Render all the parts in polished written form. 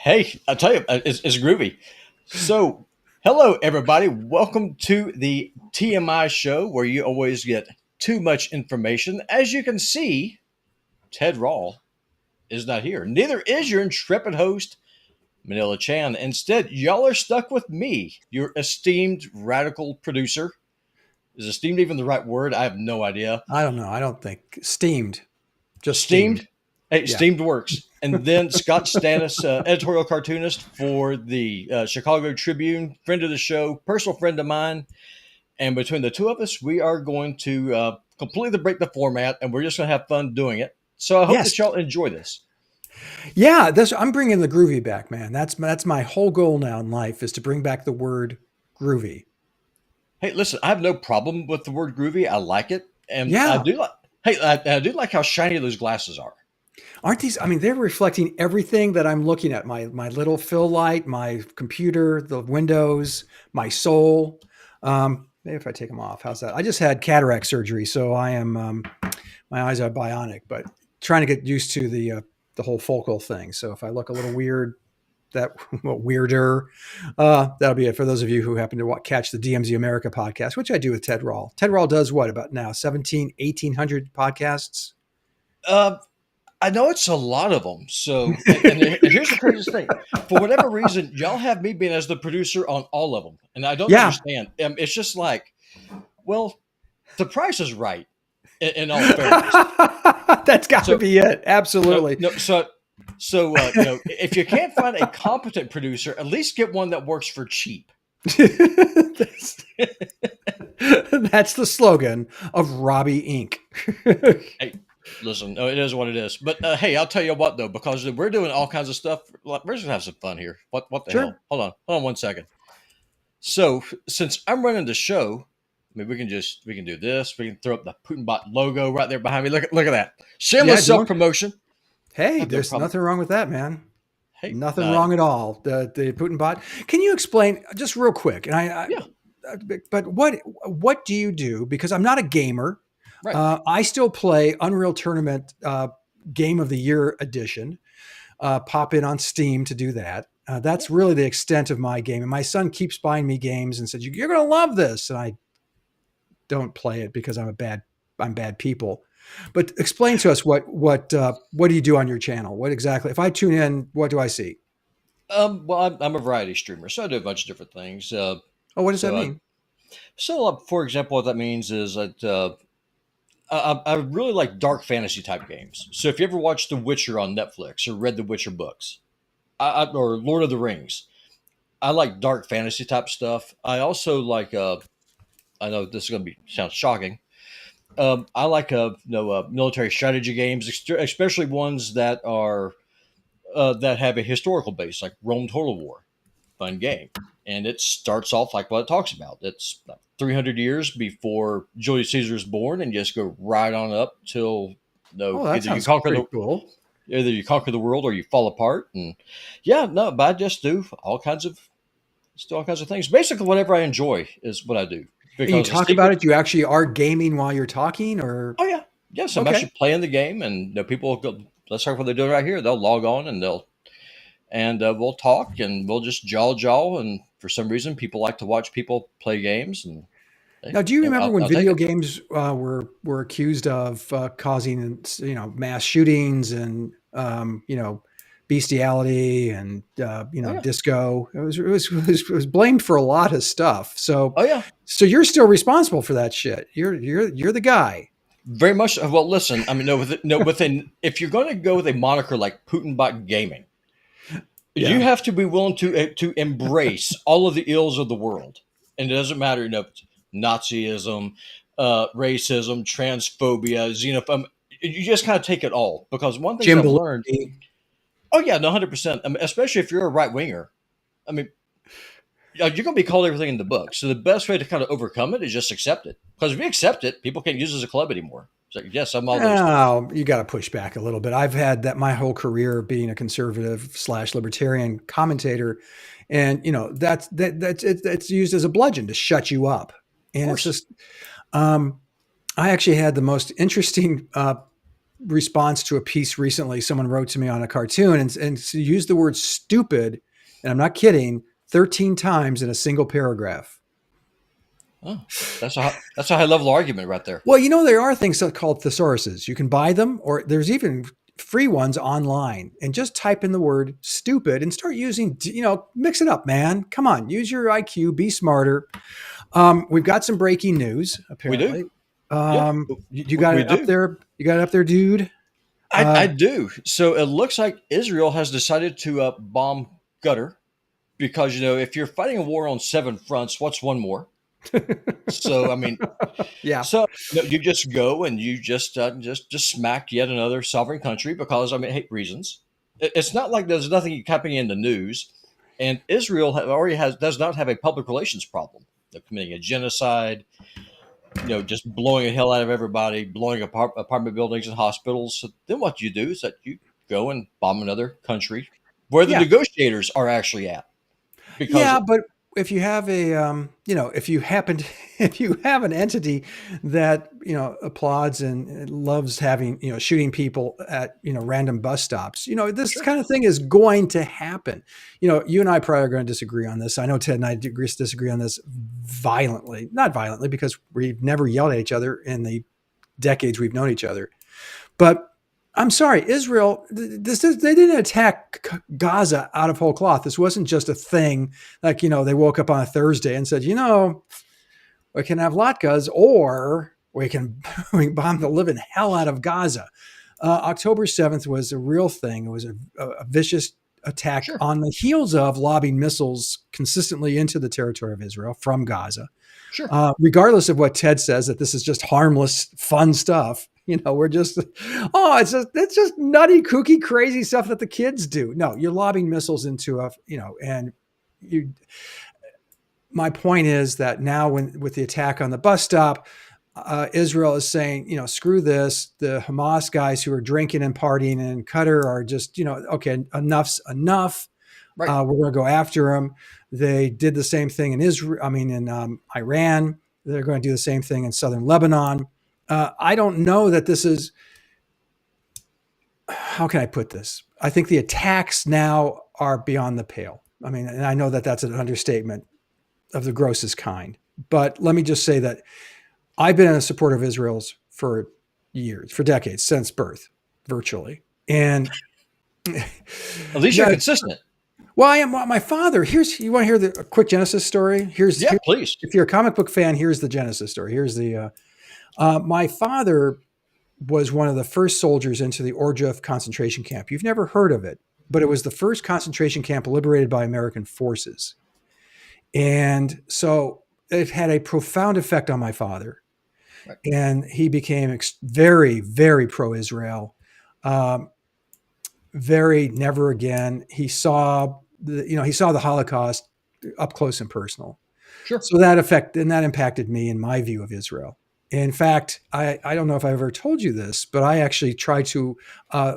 Hey, I tell you, it's groovy. So, hello everybody. Welcome to the TMI show where you always get too much information. As you can see, Ted Rall is not here. Neither is your intrepid host, Manila Chan. Instead, y'all are stuck with me, your esteemed radical producer. Is esteemed even the right word? I have no idea. I don't know. I don't think steamed, just steamed. Steamed. Hey, Yeah. Steamed works. And then Scott Stannis, editorial cartoonist for the Chicago Tribune, friend of the show, personal friend of mine. And between the two of us, we are going to completely break the format, and we're just going to have fun doing it. So I hope Yes. that y'all enjoy this. Yeah. I'm bringing the groovy back, man. That's my whole goal now in life is to bring back the word groovy. Hey, listen, I have no problem with the word groovy. I like it, and I Yeah. do like. Hey, I do like how shiny those glasses are. Aren't these? I mean, they're reflecting everything that I'm looking at. My little fill light, my computer, the windows, my soul. Maybe if I take them off, how's that? I just had cataract surgery, so I am my eyes are bionic, but trying to get used to the whole focal thing. So if I look a little weird, that weirder, that'll be it for those of you who happen to catch the DMZ America podcast, which I do with Ted Rall. Ted Rall does what about now 1,800 podcasts. Uh, I know it's a lot of them. So, and here's the craziest thing: for whatever reason, y'all have me being as the producer on all of them, and I don't Yeah. understand. It's just like, well, the price is right. In all fairness, That's got to so be it. Absolutely. no, if you can't find a competent producer, at least get one that works for cheap. that's, that's the slogan of Robbie Inc. Hey, listen, no, it is what it is. But hey, I'll tell you what though, because we're doing all kinds of stuff. We're just gonna have some fun here. What the hell? Sure. Hold on 1 second. So since I'm running the show, I mean, we can do this. We can throw up the Putin bot logo right there behind me. Look at that. Yeah. Shameless self promotion. Hey, Have no there's problem. nothing wrong with that, man. Hey, Nothing wrong at all. The Putin bot. Can you explain just real quick? And yeah, but what do you do? Because I'm not a gamer. right. I still play Unreal Tournament Game of the Year edition. Pop in on Steam to do that. That's really the extent of my game. And my son keeps buying me games and says, "You're going to love this," and I don't play it because I'm bad people. But explain to us what do you do on your channel? What exactly? If I tune in, what do I see? Well, I'm a variety streamer, so I do a bunch of different things. Oh, what does that So, mean? for example, what that means is that I really like dark fantasy type games. So, if you ever watched The Witcher on Netflix or read the Witcher books, or Lord of the Rings, I like dark fantasy type stuff. I also like. I know this is going to be sound shocking. I like military strategy games, especially ones that have a historical base, like Rome Total War. Fun game, and it starts off like what it talks about. It's like 300 years before Julius Caesar is born, and just go right on up till Oh, that either you sounds conquer pretty cool. the world or you fall apart. And yeah, no, but I just do all kinds of things. Basically, whatever I enjoy is what I do. And you Because the talk about secret, it. You actually are gaming while you're talking, or oh yeah, yes, I'm okay. actually playing the game, and people will go, let's talk what they're doing right here. They'll log on and we'll talk and we'll just jaw. And for some reason, people like to watch people play games, and hey, Now, do you remember when I'll take video it. games were accused of causing mass shootings and bestiality and Oh yeah, disco? It was blamed for a lot of stuff. So oh yeah, so you're still responsible for that shit. You're the guy. very much. Well, listen, I mean, within if you're going to go with a moniker like Putin bot gaming, you Yeah. have to be willing to embrace all of the ills of the world, and it doesn't matter, Nazism, racism, transphobia, xenophobia. You just kind of take it all because one thing Jim I've learned. Belushi. Oh yeah, no, 100%. I mean, especially if you're a right winger. I mean, you're going to be called everything in the book. So the best way to kind of overcome it is just accept it. Because if you accept it, people can't use it as a club anymore. It's like, yes, I'm all those things. Oh, you got to push back a little bit. I've had that my whole career being a conservative slash libertarian commentator, and it's used as a bludgeon to shut you up. Of And it's course. just, I actually had the most interesting response to a piece recently. Someone wrote to me on a cartoon and used the word stupid, and I'm not kidding, 13 times in a single paragraph. Oh, that's a high level argument right there. Well, there are things called thesauruses. You can buy them, or there's even free ones online, and just type in the word stupid and start using, mix it up, man. Come on, use your IQ, be smarter. We've got some breaking news, We do. apparently. Yeah, You got we it up do. there. You got it up there, dude. I do. So it looks like Israel has decided to bomb Qatar because if you're fighting a war on 7 fronts, what's one more? So I mean, Yeah. so you just go and you just smack yet another sovereign country because I mean, hey, reasons. It's not like there's nothing happening in the news, and Israel does not have a public relations problem. They're committing a genocide, just blowing the hell out of everybody, blowing apartment buildings and hospitals. So then what you do is that you go and bomb another country where the Yeah. negotiators are actually at. Because Yeah, but if you have if you happen to, if you have an entity that applauds and loves having shooting people at random bus stops, this sure, kind of thing is going to happen. You and I probably are going to disagree on this. I know Ted and I disagree on this violently, not violently because we've never yelled at each other in the decades we've known each other, but I'm sorry, Israel. They didn't attack Gaza out of whole cloth. This wasn't just a thing like they woke up on a Thursday and said, we can have latkes or we can bomb the living hell out of Gaza. October 7th was a real thing. It was a vicious attack sure, on the heels of lobbing missiles consistently into the territory of Israel from Gaza. sure. Regardless of what Ted says, that this is just harmless, fun stuff. We're just, it's just nutty, kooky, crazy stuff that the kids do. No, you're lobbing missiles into and my point is that now with the attack on the bus stop, Israel is saying, screw this. The Hamas guys who are drinking and partying in Qatar are just, okay, enough's enough. Right. We're going to go after them. They did the same thing in in Iran. They're going to do the same thing in southern Lebanon. I don't know that this is, how can I put this? I think the attacks now are beyond the pale. I mean, and I know that that's an understatement of the grossest kind, but let me just say that I've been in support of Israel's for years, for decades, since birth, virtually. And At least you're consistent. Well, I am. My father. You want to hear a quick Genesis story? Yeah, please. If you're a comic book fan, here's the Genesis story. Here's the. My father was one of the first soldiers into the Orjov concentration camp. You've never heard of it, but it was the first concentration camp liberated by American forces, and so it had a profound effect on my father, Right. and he became very, very pro-Israel. Very never again. He saw the Holocaust up close and personal. Sure. So that impacted me in my view of Israel. In fact, I don't know if I ever told you this, but I actually tried to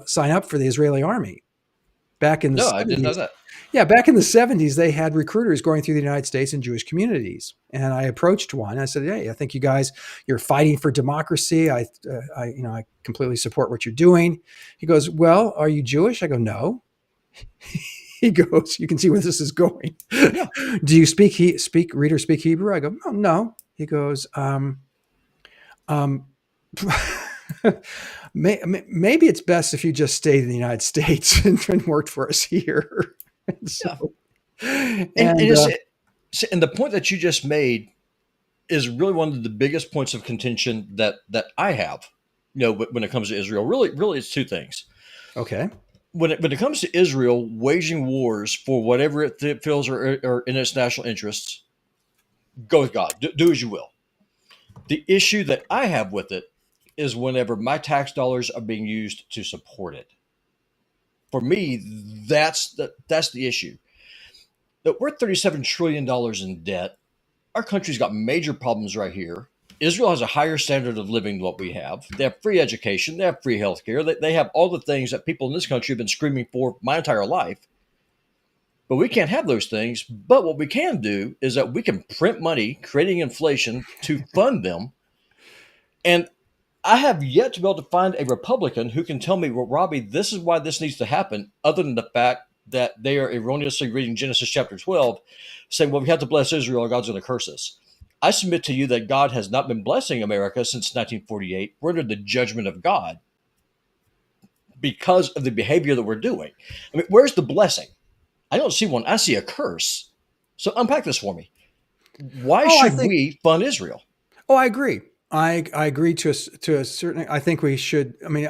sign up for the Israeli army back in the 70s. I didn't know that. Yeah, back in the 70s, they had recruiters going through the United States and Jewish communities. And I approached one. I said, "Hey, I think you're fighting for democracy. I completely support what you're doing." He goes, "Well, are you Jewish?" I go, "No." He goes, "You can see where this is going." Yeah. "Do you speak Hebrew?" I go, "Oh, no." He goes, maybe it's best if you just stayed in the United States and worked for us here." And so, and the point that you just made is really one of the biggest points of contention that I have. When it comes to Israel, really, it's two things. okay, When it comes to Israel waging wars for whatever it feels are in its national interests, go with God. Do as you will. The issue that I have with it is whenever my tax dollars are being used to support it. For me, that's the issue. That we're $37 trillion in debt. Our country's got major problems right here. Israel has a higher standard of living than what we have. They have free education. They have free healthcare. They have all the things that people in this country have been screaming for my entire life. But we can't have those things. But what we can do is that we can print money, creating inflation to fund them. And I have yet to be able to find a Republican who can tell me, well, Robbie, this is why this needs to happen, other than the fact that they are erroneously reading Genesis chapter 12, saying, well, we have to bless Israel or God's going to curse us. I submit to you that God has not been blessing America since 1948. We're under the judgment of God because of the behavior that we're doing. I mean, where's the blessing? I don't see one. I see a curse. So unpack this for me. Why Oh, I should think. we fund Israel? Oh, I agree. I agree to a certain. I think we should. I mean,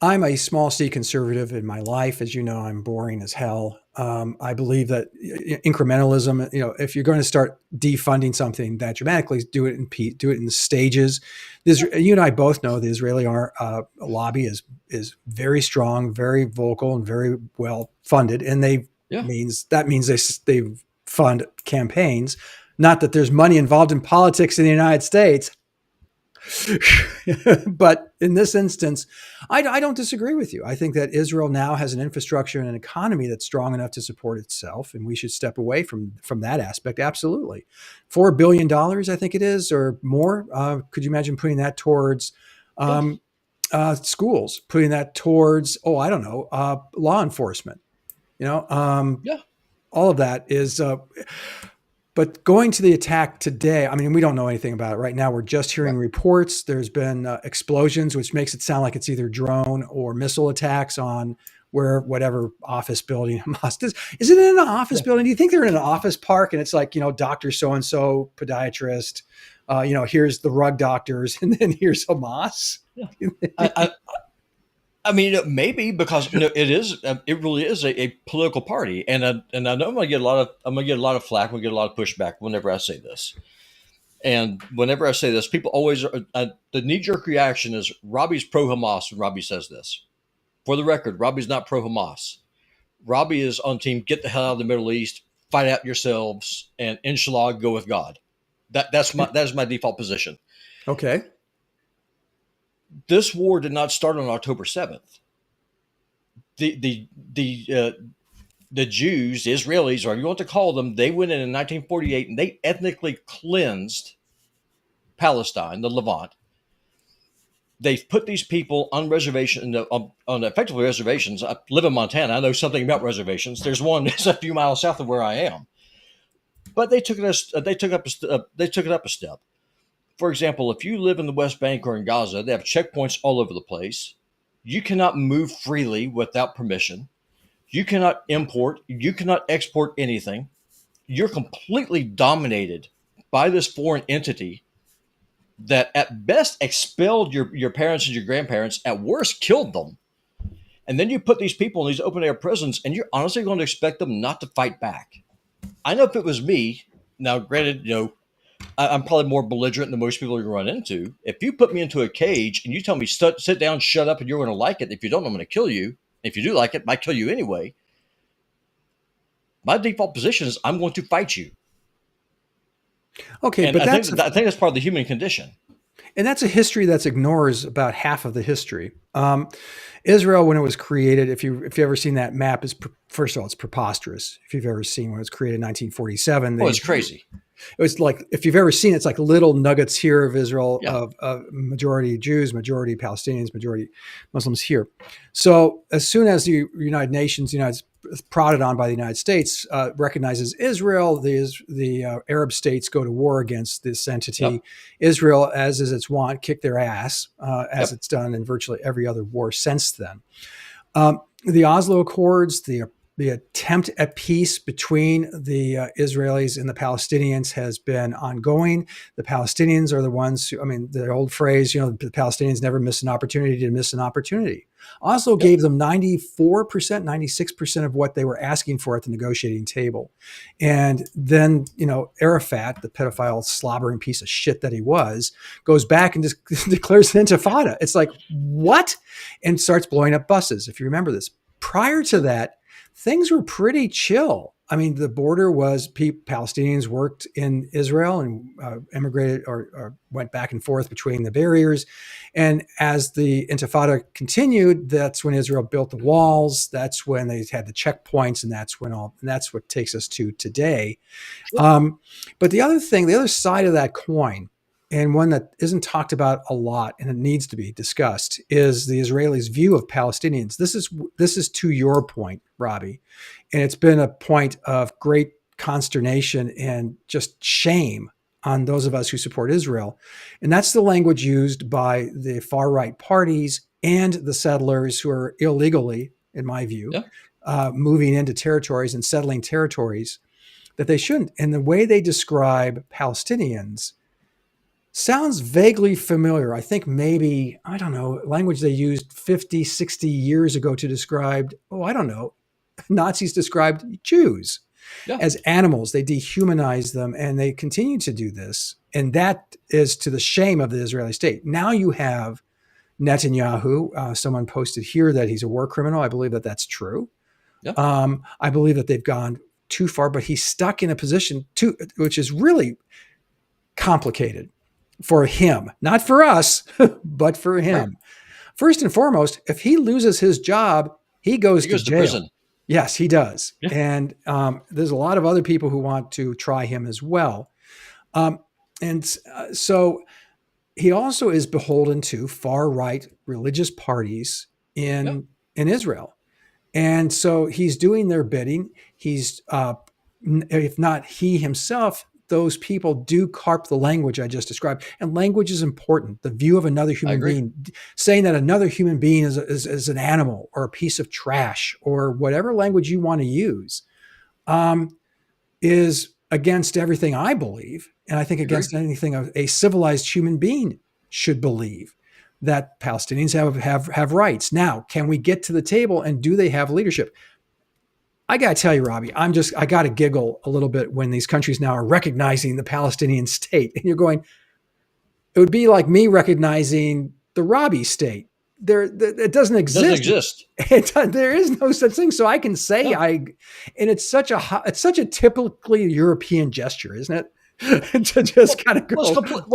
I'm a small C conservative in my life. As you know, I'm boring as hell. I believe that incrementalism, if you're going to start defunding something that dramatically, do it in stages. You and I both know the Israeli lobby is very strong, very vocal, and very well funded, and Yeah. that means they fund campaigns. Not that there's money involved in politics in the United States. But in this instance, I don't disagree with you. I think that Israel now has an infrastructure and an economy that's strong enough to support itself, and we should step away from that aspect. Absolutely, $4 billion, I think it is, or more. Could you imagine putting that towards Yeah. um, schools? Putting that towards, I don't know, law enforcement. Yeah. All of that is. But going to the attack today, I mean, we don't know anything about it right now. We're just hearing Right. reports. There's been explosions, which makes it sound like it's either drone or missile attacks on whatever office building Hamas is. Is it in an office Yeah. building? Do you think they're in an office park and it's like, Dr. So-and-so, podiatrist, here's the rug doctors, and then here's Hamas? Yeah. I, I mean, maybe because it really is a political party, and I know I'm going to get a lot of flack, I'm going to get a lot of pushback whenever I say this. And whenever I say this, people always the knee jerk reaction is Robbie's pro Hamas when Robbie says this. For the record, Robbie's not pro Hamas. Robbie is on team get the hell out of the Middle East, fight out yourselves, and inshallah go with God. That is my default position. Okay. This war did not start on October 7th. The Jews, the Israelis, or you want to call them, they went in 1948 and they ethnically cleansed Palestine, the Levant. They've put these people on reservation on effectively reservations. I live in Montana. I know something about reservations. There's one that's a few miles south of where I am, but they took it up a step. For example, if you live in the West Bank or in Gaza, they have checkpoints all over the place. You cannot move freely without permission. You cannot import, you cannot export anything. You're completely dominated by this foreign entity that at best expelled your parents and your grandparents, at worst killed them. And then you put these people in these open air prisons, and you're honestly going to expect them not to fight back. I know if it was me, now granted, I'm probably more belligerent than most people are going to run into. If you put me into a cage and you tell me sit down, shut up, and you're going to like it, if you don't, I'm going to kill you. If you do like it, I might kill you anyway. My default position is I'm going to fight you. Okay, And but I think that's part of the human condition. and that's a history that ignores about half of the history. Israel, when it was created, if you've ever seen that map, is first of all, it's preposterous. If you've ever seen when it was created in 1947, Oh, it's crazy. it was like, if you've ever seen it, it's like little nuggets here of Israel, Yeah. of majority Jews, majority Palestinians, majority Muslims here. So as soon as the United Nations, prodded on by the United States, recognizes Israel, the Arab states go to war against this entity. Yep. Israel, as is its wont, kick their ass, as Yep. it's done in virtually every other war since then. The Oslo Accords, the attempt at peace between the Israelis and the Palestinians has been ongoing. The Palestinians are the ones who, the old phrase, the Palestinians never miss an opportunity to miss an opportunity. Oslo Yep. gave them 94%, 96% of what they were asking for at the negotiating table. And then, Arafat, the pedophile slobbering piece of shit that he was, goes back and just declares an intifada. It's like, what? And starts blowing up buses. If you remember this, prior to that, things were pretty chill. The border was Palestinians worked in Israel and immigrated or went back and forth between the barriers. And as the Intifada continued, that's when Israel built the walls. That's when they had the checkpoints, and that's what takes us to today. Sure. But the other side of that coin and one that isn't talked about a lot, and it needs to be discussed, is the Israelis' view of Palestinians. This is to your point, Robbie, and it's been a point of great consternation and just shame on those of us who support Israel. And that's the language used by the far right parties and the settlers who are illegally, in my view, Yeah, moving into territories and settling territories that they shouldn't. And the way they describe Palestinians sounds vaguely familiar. I think maybe, I don't know, language they used 50, 60 years ago to describe, oh, I don't know, Nazis described Jews yeah, as animals. They dehumanized them, and they continue to do this. And that is to the shame of the Israeli state. Now you have Netanyahu. Someone posted here that he's a war criminal. I believe that that's true. yeah. I believe that they've gone too far, but he's stuck in a position which is really complicated for him, not for us, but for Right. him. First and foremost, if he loses his job, he goes He to goes to jail. prison. Yes, he does. Yeah, And there's a lot of other people who want to try him as well. Um, and so he also is beholden to far right religious parties yeah. in Israel. And so he's doing their bidding. He's, if not he himself, those people do carp the language I just described. And language is important. The view of another I human agree. being, saying that another human being is an animal or a piece of trash or whatever language you want to use, um, is against everything I believe. And I think I agree. against anything a civilized human being should believe, that Palestinians have rights. Now, can we get to the table and do they have leadership? I got to tell you, Robbie, I got to giggle a little bit when these countries now are recognizing the Palestinian state. And you're going, it would be like me recognizing the Robbie state. It doesn't It doesn't exist. exist. There is no such thing. So I can say No. and it's such a typically European gesture, isn't it? To just kind of go,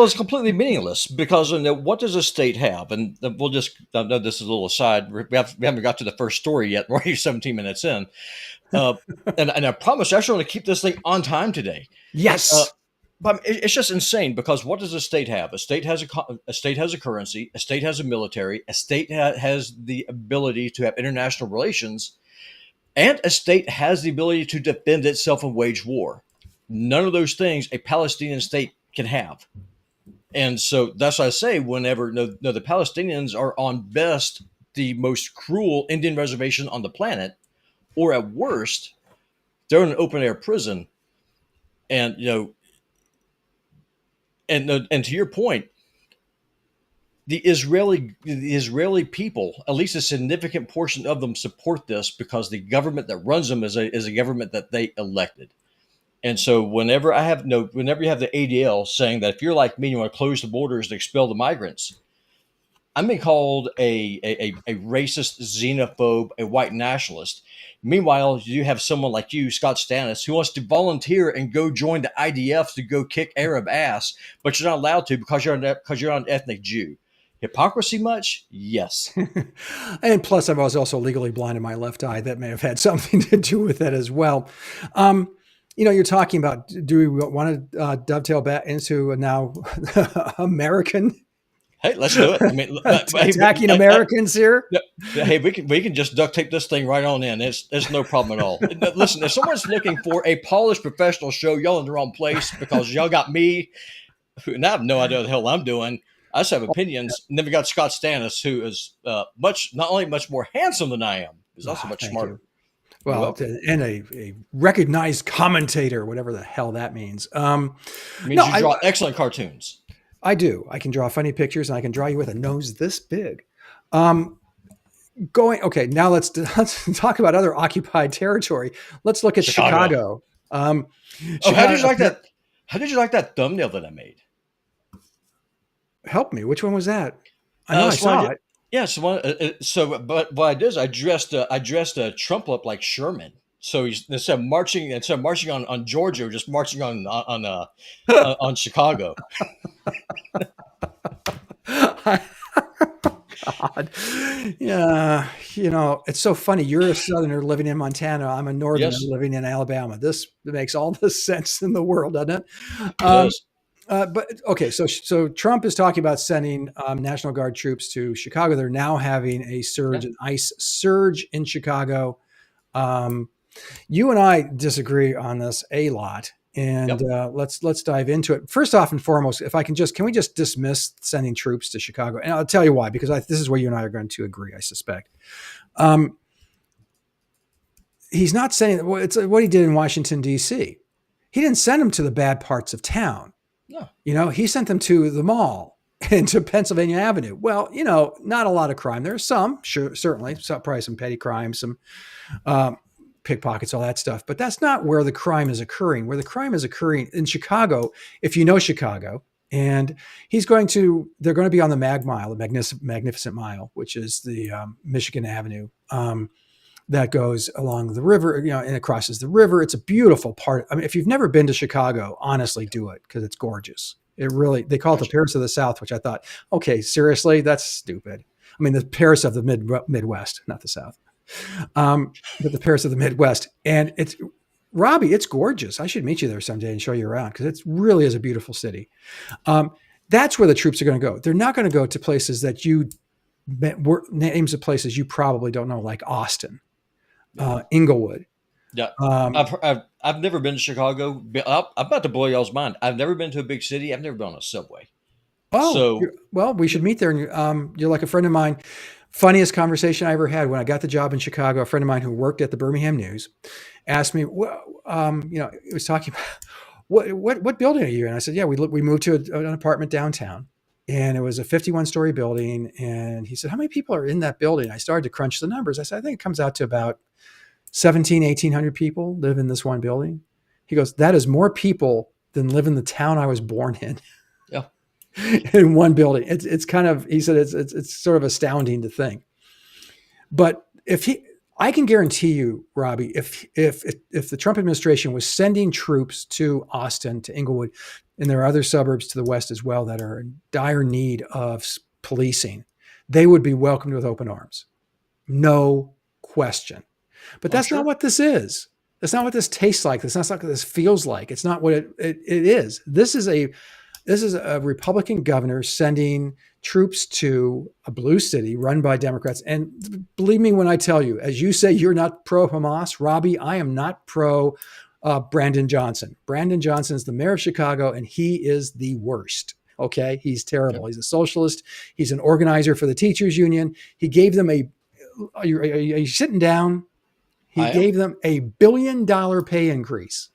It's completely meaningless because what does a state have? And we'll just, I know this is a little aside. We haven't got to the first story yet. We're only 17 minutes in. Uh, and I promise you, I actually want to keep this thing on time today. Uh, yes. but it's just insane because what does a state have? A state has a currency. A state has a military. A state has the ability to have international relations, and a state has the ability to defend itself and wage war. None of those things a Palestinian state can have. And so that's why I say whenever the Palestinians are on best the most cruel Indian reservation on the planet, or at worst, they're in an open air prison. And and to your point, the Israeli people, at least a significant portion of them, support this because the government that runs them is a government that they elected. And so whenever you have the ADL saying that if you're like me, you want to close the borders to expel the migrants, I'm being called a racist, xenophobe, a white nationalist. Meanwhile, you have someone like you, Scott Stannis, who wants to volunteer and go join the IDF to go kick Arab ass, but you're not allowed to because you're an ethnic Jew. Hypocrisy much? Yes. And plus, I was also legally blind in my left eye. That may have had something to do with that as well. Um, you're talking about, do we want to dovetail back into now American Hey, let's do it. I mean, attacking Americans here? hey, we can just duct tape this thing right on in. It's no problem at all. Listen, if someone's looking for a polished professional show, y'all in the wrong place because y'all got me, and I have no idea what the hell I'm doing. I just have opinions. And then we got Scott Stannis, who is not only much more handsome than I am, he's also much Thank smarter. you. Well, and a recognized commentator, whatever the hell that means. It means No, you draw excellent cartoons. I do. I can draw funny pictures, and I can draw you with a nose this big. Okay, now let's talk about other occupied territory. Let's look at Chicago. Oh, how did you like that? How did you like that thumbnail that I made? Help me. Which one was that? I know I saw it. Yeah. But what I did is I dressed Trump up like Sherman. So he's instead of marching on Georgia, just marching on Chicago. God. Yeah, it's so funny. You're a Southerner living in Montana. I'm a Northerner Yes, living in Alabama. This makes all the sense in the world, doesn't it? it does. But okay, so Trump is talking about sending National Guard troops to Chicago. They're now having a Yeah. surge, an ICE surge in Chicago. Um, you and I disagree on this a lot, and Yep. let's dive into it. First off and foremost, if I can just can we just dismiss sending troops to Chicago? And I'll tell you why, because this is where you and I are going to agree. I suspect. Um, he's not saying it's what he did in Washington D.C. He didn't send them to the bad parts of town. No. He sent them to the mall and to Pennsylvania Avenue. Well, not a lot of crime. There's some, sure, certainly, probably some petty crime, some um, pickpockets, all that stuff. But that's not where the crime is occurring. Where the crime is occurring in Chicago, if you know Chicago, and they're going to be on the Mag Mile, the Magnificent Mile, which is the Michigan Avenue. That goes along the river, and it crosses the river. It's a beautiful part. I mean, if you've never been to Chicago, honestly, do it because it's gorgeous. They call it the Paris of the South, which I thought, okay, seriously, that's stupid. I mean, the Paris of the Midwest, not the South, but the Paris of the Midwest. And Robbie, it's gorgeous. I should meet you there someday and show you around because it really is a beautiful city. That's where the troops are going to go. They're not going to go to places that names of places you probably don't know, like Austin. Inglewood. Yeah. I've never been to Chicago. I'm about to blow y'all's mind. I've never been to a big city. I've never been on a subway. Oh, So well, we should meet there. And you're like a friend of mine. Funniest conversation I ever had when I got the job in Chicago. A friend of mine who worked at the Birmingham News asked me, he was talking about what building are you in? I said, yeah, we moved to an apartment downtown, and it was a 51-story building. And he said, how many people are in that building? I started to crunch the numbers. I said, I think it comes out to about 1,800 people live in this one building. He goes, that is more people than live in the town I was born in. yeah, In one building. It's kind of, he said, it's sort of astounding to think. But I can guarantee you, Robbie, if the Trump administration was sending troops to Austin, to Inglewood, and there are other suburbs to the west as well that are in dire need of policing, they would be welcomed with open arms. No question. But that's not what this is. That's not what this tastes like. That's not what this feels like. It's not what it is. This is a Republican governor sending troops to a blue city run by Democrats. And believe me when I tell you, as you say, you're not pro Hamas, Robbie, I am not pro Brandon Johnson. Brandon Johnson is the mayor of Chicago, and he is the worst. Okay. He's terrible. okay. He's a socialist. He's an organizer for the teachers union. He gave them are you sitting down? He gave them $1 billion pay increase,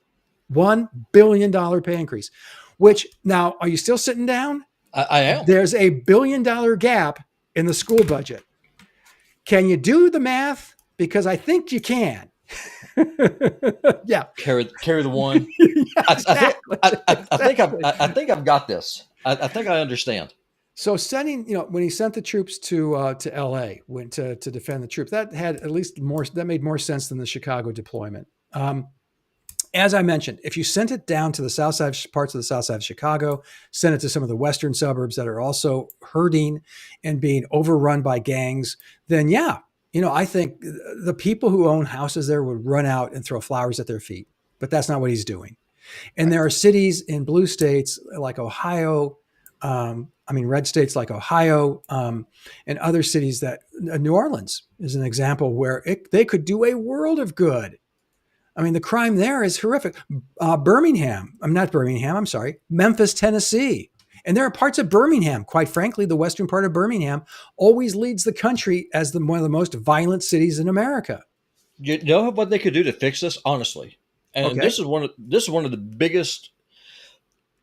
$1 billion pay increase, which now, are you still sitting down? I am. There's $1 billion gap in the school budget. Can you do the math? Because I think you can. Yeah. Carry the one. Yeah, exactly. I think I've got this. I think I understand. So sending, when he sent the troops to LA, went to defend the troops, that had at least that made more sense than the Chicago deployment. As I mentioned, if you sent it down to the south side, parts of the south side of Chicago, send it to some of the western suburbs that are also hurting and being overrun by gangs, then yeah, I think the people who own houses there would run out and throw flowers at their feet. But that's not what he's doing. And there are cities in blue states like Ohio, red states like Ohio, and other cities that New Orleans is an example where they could do a world of good. I mean, the crime there is horrific. Memphis, Tennessee. And there are parts of Birmingham, quite frankly, the western part of Birmingham always leads the country as one of the most violent cities in America. You know what they could do to fix this, honestly? And Okay. this is one of the biggest,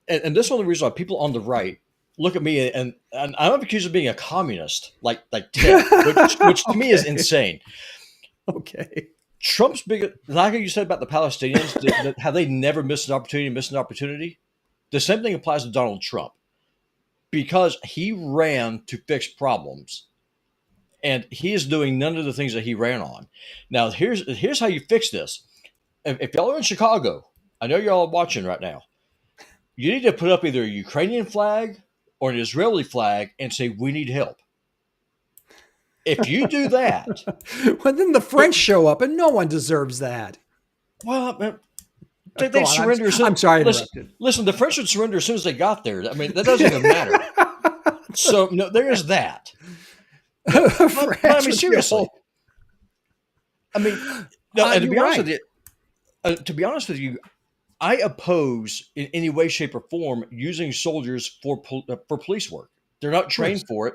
and this is one of the reasons why people on the right look at me and I'm accused of being a communist, like Ted, which to me is insane. Okay. Trump's big, like you said about the Palestinians, how they never miss an opportunity. The same thing applies to Donald Trump, because he ran to fix problems, and he is doing none of the things that he ran on. Now, here's how you fix this. If y'all are in Chicago, I know y'all are watching right now. You need to put up either a Ukrainian flag or an Israeli flag and say, we need help. If you do that. Well, then the French show up, and no one deserves that. Well, Go They on. surrender as soon. I'm sorry I Listen, interrupted. listen. The French would surrender as soon as they got there. I mean, that doesn't even matter. So no, there is that. But I French mean, would be a seriously. whole. I mean, no. And You're right. to be honest with you, I oppose in any way, shape, or form using soldiers for police work. They're not Of course. trained for it.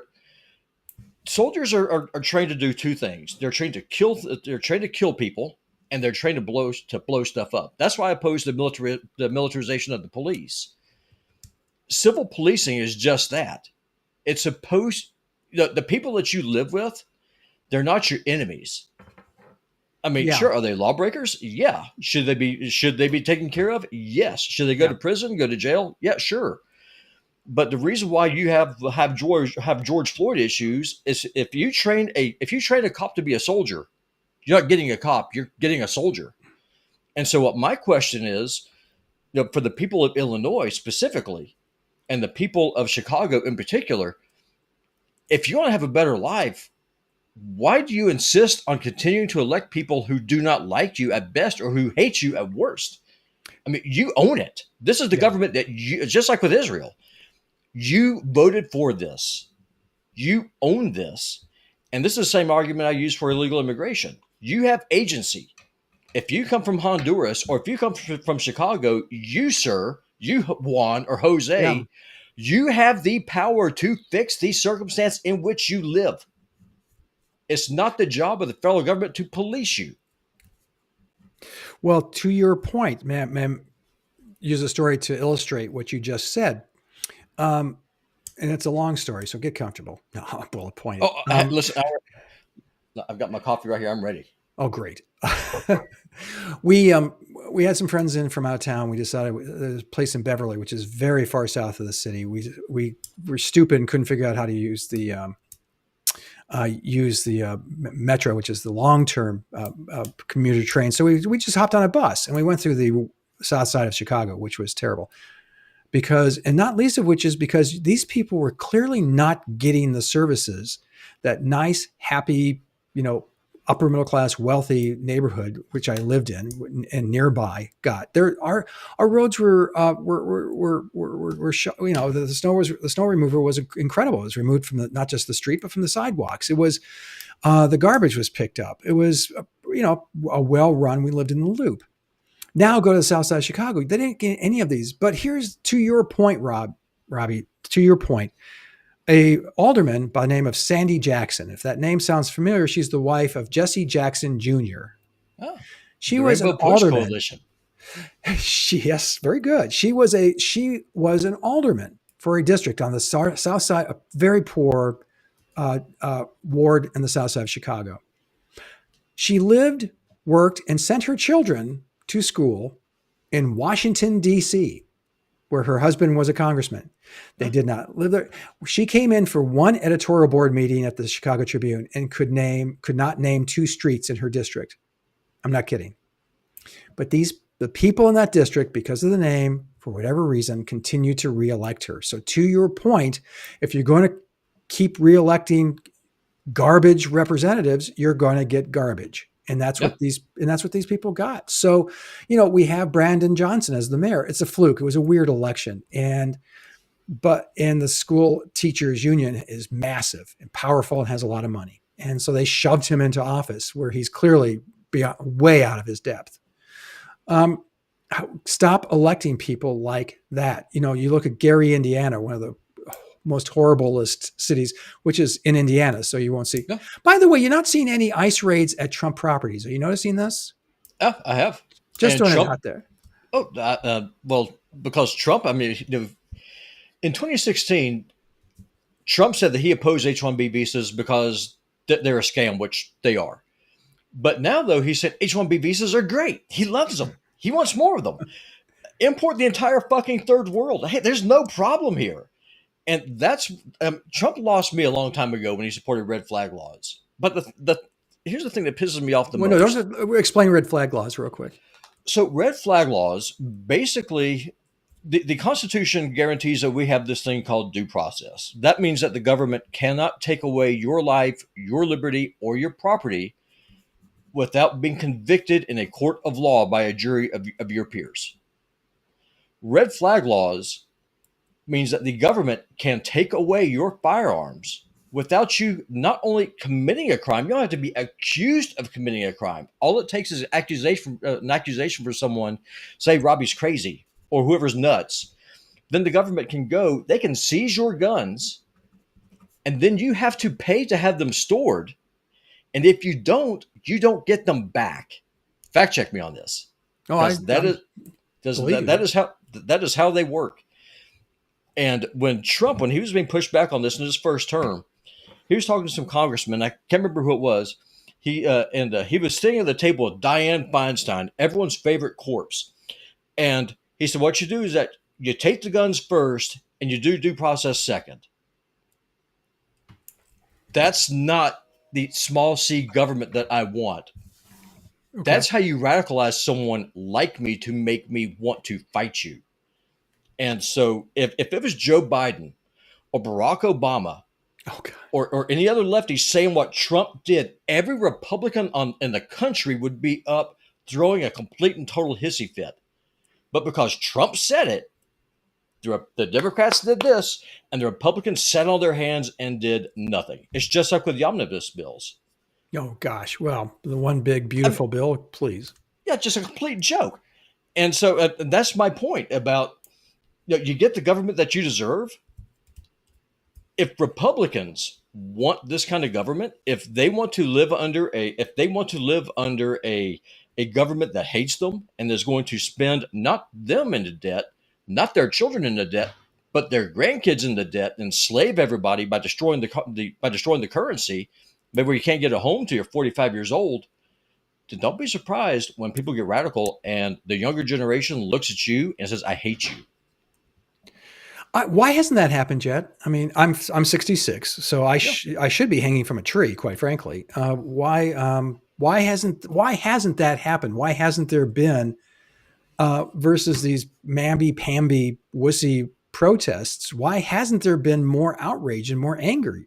Soldiers are trained to do two things. They're trained to kill. They're trained to kill people, and they're trained to blow stuff up. That's why I oppose the militarization of the police. Civil policing is just that. It's supposed the people that you live with, they're not your enemies. I mean, Yeah. sure, are they lawbreakers? Yeah. Should they be taken care of? Yes. Should they go Yeah. to prison, go to jail? Yeah, sure. But the reason why you have George Floyd issues is if you train a cop to be a soldier, you're not getting a cop, you're getting a soldier. And so what my question is, for the people of Illinois specifically, and the people of Chicago in particular, if you want to have a better life, why do you insist on continuing to elect people who do not like you at best or who hate you at worst? I mean, you own it. This is the Yeah. government that you, just like with Israel, you voted for this. You own this. And this is the same argument I use for illegal immigration. You have agency. If you come from Honduras or if you come from Chicago, you, sir, you, Juan or Yeah. Jose, you have the power to fix the circumstance in which you live. It's not the job of the federal government to police you. Well, to your point, ma'am, use a story to illustrate what you just said. And it's a long story, so get comfortable. No, I'll bullet point it. Listen, I've got my coffee right here. I'm ready. Oh, great. we had some friends in from out of town. We decided there's a place in Beverly, which is very far south of the city. We were stupid and couldn't figure out how to use the metro, which is the long-term commuter train. So we just hopped on a bus and we went through the south side of Chicago, which was terrible. And not least of which is because these people were clearly not getting the services that nice, happy, upper middle class, wealthy neighborhood, which I lived in and nearby, got. Our roads were the snow remover was incredible. It was removed from not just the street but from the sidewalks. It was the garbage was picked up. It was a well run. We lived in the Loop. Now go to the south side of Chicago. They didn't get any of these. But here's to your point, Robbie. To your point. A alderman by the name of Sandy Jackson. If that name sounds familiar, she's the wife of Jesse Jackson Jr. Oh, She the was Rainbow an Push alderman. Coalition. Yes, very good. She was an alderman for a district on the south side, a very poor ward in the south side of Chicago. She lived, worked, and sent her children to school in Washington, D.C., where her husband was a congressman. They did not live there. She came in for one editorial board meeting at the Chicago Tribune and could not name two streets in her district. I'm not kidding. But the people in that district, because of the name, for whatever reason, continue to reelect her. So to your point, if you're going to keep reelecting garbage representatives, you're going to get garbage. And that's what these people got. So, we have Brandon Johnson as the mayor. It's a fluke. It was a weird election. But the school teachers union is massive and powerful and has a lot of money. And so they shoved him into office where he's clearly way out of his depth. Stop electing people like that. You look at Gary, Indiana, one of the most horriblest cities, which is in Indiana. So you won't see. Yeah. By the way, you're not seeing any ICE raids at Trump properties. Are you noticing this? Yeah, I have. Just throwing it out there. Well, because Trump, I mean, in 2016, Trump said that he opposed H-1B visas because they're a scam, which they are. But now, though, he said H-1B visas are great. He loves them. He wants more of them. Import the entire fucking third world. Hey, there's no problem here. And that's Trump lost me a long time ago when he supported red flag laws. But here's the thing that pisses me off the most. No, explain red flag laws real quick. So red flag laws, basically, the Constitution guarantees that we have this thing called due process. That means that the government cannot take away your life, your liberty, or your property without being convicted in a court of law by a jury of your peers. Red flag laws means that the government can take away your firearms without you not only committing a crime, you don't have to be accused of committing a crime. All it takes is an accusation for someone, say Robbie's crazy or whoever's nuts. Then the government can go, they can seize your guns, and then you have to pay to have them stored. And if you don't get them back. Fact check me on this, Oh, I because believe that is how they work. And when Trump, when he was being pushed back on this in his first term, he was talking to some congressmen. I can't remember who it was. He was sitting at the table with Dianne Feinstein, everyone's favorite corpse. And he said, "What you do is that you take the guns first, and you do due process second." That's not the small c government that I want. Okay. That's how you radicalize someone like me to make me want to fight you. And so if it was Joe Biden or Barack Obama Oh, God. or any other lefty saying what Trump did, every Republican in the country would be up throwing a complete and total hissy fit. But because Trump said it, the Democrats did this, and the Republicans sat on their hands and did nothing. It's just like with the omnibus bills. Oh, gosh. Well, the one big, beautiful bill, please. Yeah, just a complete joke. And so that's my point about, you get the government that you deserve. If Republicans want this kind of government, if they want to live under a government that hates them and is going to spend not them into debt, not their children into debt, but their grandkids into debt, and enslave everybody by destroying the currency, maybe where you can't get a home till you're 45 years old, then don't be surprised when people get radical and the younger generation looks at you and says, "I hate you." Why hasn't that happened yet? I mean, I'm 66, so I should be hanging from a tree, quite frankly. Why hasn't that happened? Why hasn't there been versus these mamby-pamby wussy protests? Why hasn't there been more outrage and more anger?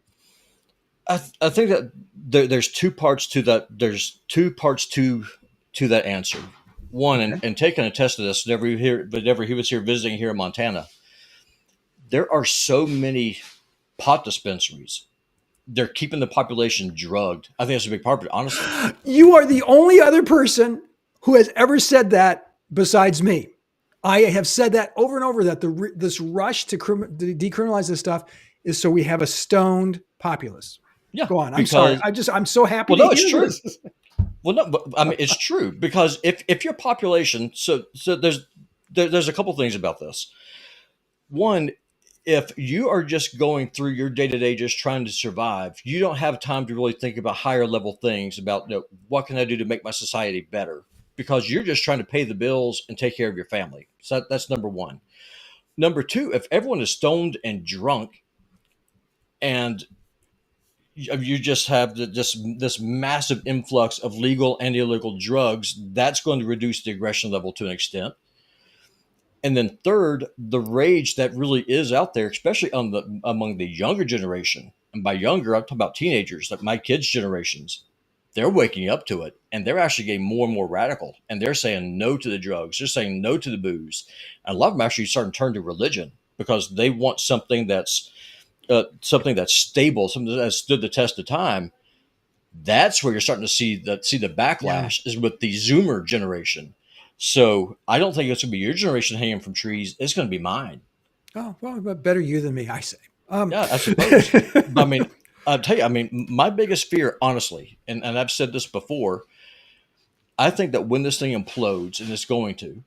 I think that there's two parts to that. There's two parts to that answer. One, and taking a test of this, whenever he was here visiting here in Montana, there are so many pot dispensaries. They're keeping the population drugged. I think that's a big part of it, honestly. You are the only other person who has ever said that besides me. I have said that over and over, that this rush to decriminalize this stuff is so we have a stoned populace. Yeah, go on. I'm sorry. I'm so happy to it's hear true. this. Well, no, but I mean, it's true, because if your population, so there's a couple things about this. One, if you are just going through your day-to-day just trying to survive, you don't have time to really think about higher level things about, what can I do to make my society better, because you're just trying to pay the bills and take care of your family. So that's number one. Number two, if everyone is stoned and drunk and you just have this massive influx of legal and illegal drugs, that's going to reduce the aggression level to an extent. And then third, the rage that really is out there, especially among the younger generation. And by younger, I'm talking about teenagers, like my kids' generations. They're waking up to it, and they're actually getting more and more radical. And they're saying no to the drugs. They're saying no to the booze. And a lot of them actually starting to turn to religion because they want something that's stable, something that stood the test of time. That's where you're starting to see the backlash is with the Zoomer generation. So I don't think it's going to be your generation hanging from trees. It's going to be mine. Oh, well, but better you than me, I say. Yeah, I suppose. I mean, I'll tell you, my biggest fear, honestly, and I've said this before, I think that when this thing implodes, and it's going to,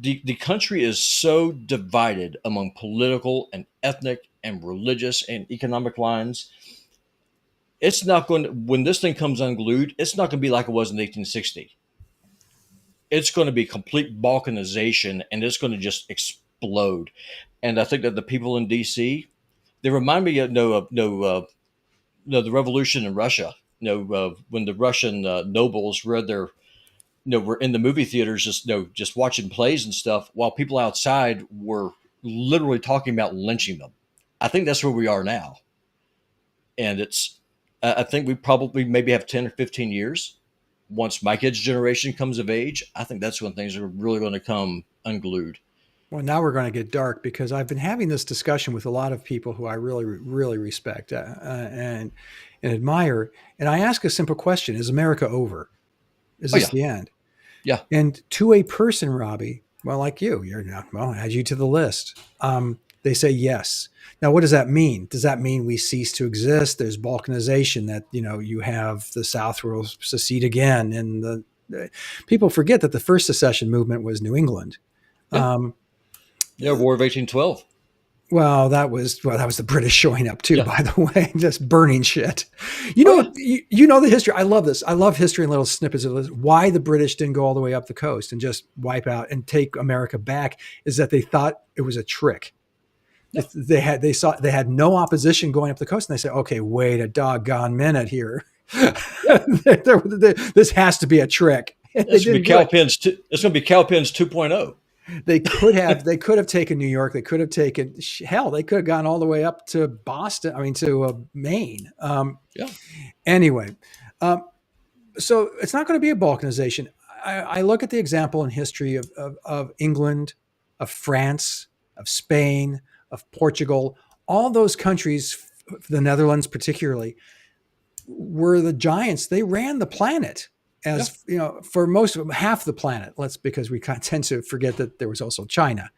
the country is so divided among political and ethnic and religious and economic lines. It's not going to, when this thing comes unglued, it's not going to be like it was in 1860. It's going to be complete balkanization, and it's going to just explode. And I think that the people in DC, they remind me of the revolution in Russia. When the Russian nobles were were in the movie theaters, just watching plays and stuff, while people outside were literally talking about lynching them. I think that's where we are now, and it's I think we probably maybe have 10 or 15 years. Once my kids' generation comes of age, I think that's when things are really going to come unglued. Well, now we're going to get dark because I've been having this discussion with a lot of people who I really, really respect and admire. And I ask a simple question: is America over? Is Oh, this yeah. the end? Yeah. And to a person, Robbie, well, like you're not, well, add you to the list. They say yes. Now, what does that mean? Does that mean we cease to exist? There's balkanization that, you have the South will secede again. And people forget that the first secession movement was New England. Yeah. Um, Yeah. War of 1812. that was the British showing up too, Yeah. by the way, just burning shit. Oh, yeah. You know the history. I love this. I love history and little snippets of this. Why the British didn't go all the way up the coast and just wipe out and take America back is that they thought it was a trick. Yeah. They had no opposition going up the coast, and they said, "Okay, wait a doggone minute here. Yeah. This has to be a trick." And they It's going to didn't be do it. Cowpens. It's going to be Cowpens 2.0. They could have taken New York. They could have taken hell. They could have gone all the way up to Boston. I mean, to Maine. Yeah. Anyway, um, so it's not going to be a balkanization. I look at the example in history of England, of France, of Spain, of Portugal. All those countries, the Netherlands particularly, were the giants. They ran the planet Yeah. as for most of them, half the planet. Because we tend to forget that there was also China,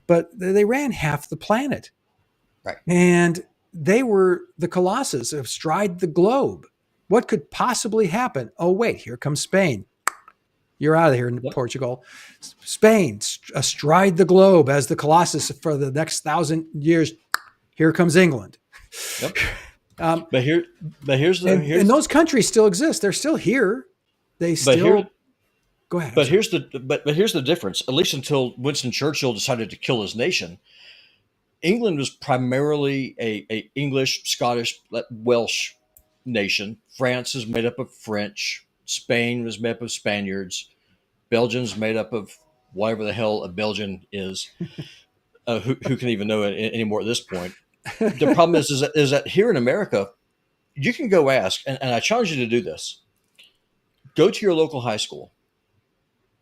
but they ran half the planet, Right. and they were the colossus of stride the globe. What could possibly happen? Oh wait, here comes Spain. You're out of here in Yep. Portugal. Spain astride the globe as the colossus for the next 1,000 years. Here comes England. Yep. Um, But here, but here's the and those countries still exist. They're still here. They but here still go ahead. I'm but sorry. here's the difference. At least until Winston Churchill decided to kill his nation, England was primarily a English, Scottish, Welsh nation. France is made up of French. Spain was made up of Spaniards. Belgium's made up of whatever the hell a Belgian is. Who can even know it anymore at this point? The problem is that here in America, you can go ask, and I challenge you to do this. Go to your local high school,